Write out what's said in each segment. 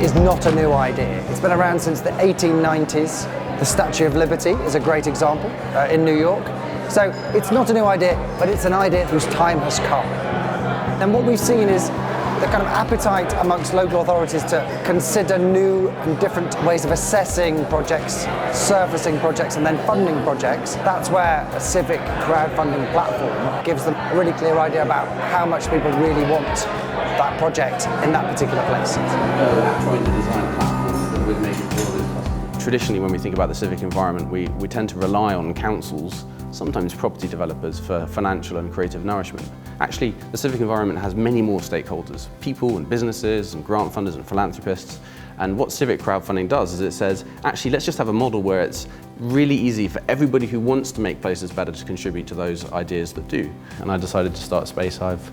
is not a new idea. It's been around since the 1890s. The Statue of Liberty is a great example in New York. So it's not a new idea, but it's an idea whose time has come. And what we've seen is the kind of appetite amongst local authorities to consider new and different ways of assessing projects, surfacing projects, and then funding projects. That's where a Civic crowdfunding platform gives them a really clear idea about how much people really want that project in that particular place. Trying to design platforms that would make it for those customers. Traditionally, when we think about the civic environment, we tend to rely on councils, sometimes property developers, for financial and creative nourishment. Actually, the civic environment has many more stakeholders, people and businesses and grant funders and philanthropists. And what Civic crowdfunding does is it says, actually, let's just have a model where it's really easy for everybody who wants to make places better to contribute to those ideas that do. And I decided to start Space Hive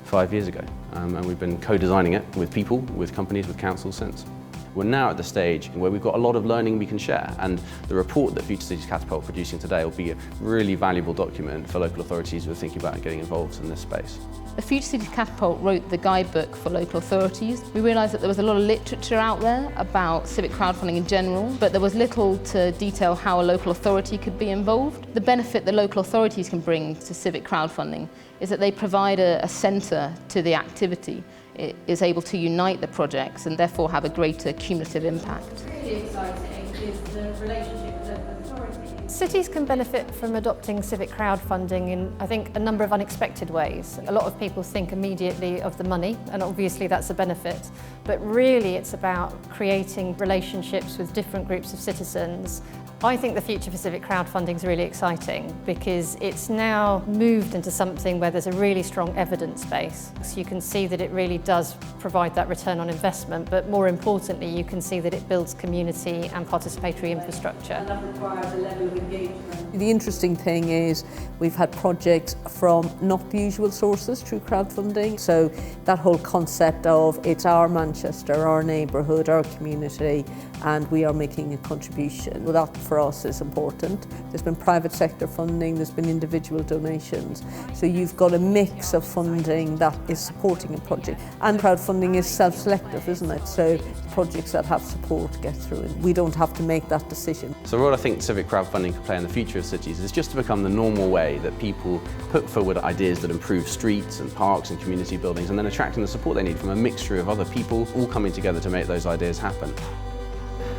5 years ago. And we've been co-designing it with people, with companies, with councils since. We're now at the stage where we've got a lot of learning we can share, and the report that Future Cities Catapult are producing today will be a really valuable document for local authorities who are thinking about getting involved in this space. The Future Cities Catapult wrote the guidebook for local authorities. We realised that there was a lot of literature out there about civic crowdfunding in general, but there was little to detail how a local authority could be involved. The benefit that local authorities can bring to civic crowdfunding is that they provide a centre to the activity. It is able to unite the projects and therefore have a greater cumulative impact. What's really exciting is the relationship with local authorities. Cities can benefit from adopting civic crowdfunding in, I think, a number of unexpected ways. A lot of people think immediately of the money, and obviously that's a benefit, but really it's about creating relationships with different groups of citizens. I think the future for civic crowdfunding is really exciting because it's now moved into something where there's a really strong evidence base. So you can see that it really does provide that return on investment, but more importantly, you can see that it builds community and participatory infrastructure. And that requires a level of engagement. The interesting thing is we've had projects from not the usual sources through crowdfunding. So that whole concept of it's our Manchester, our neighbourhood, our community, and we are making a contribution. Well, that for us is important. There's been private sector funding, there's been individual donations. So you've got a mix of funding that is supporting a project. And crowdfunding is self-selective, isn't it? So the projects that have support get through it. We don't have to make that decision. So what I think civic crowdfunding could play in the future of cities is just to become the normal way that people put forward ideas that improve streets and parks and community buildings, and then attracting the support they need from a mixture of other people all coming together to make those ideas happen.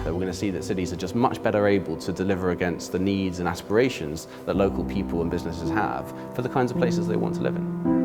We're going to see that cities are just much better able to deliver against the needs and aspirations that local people and businesses have for the kinds of places they want to live in.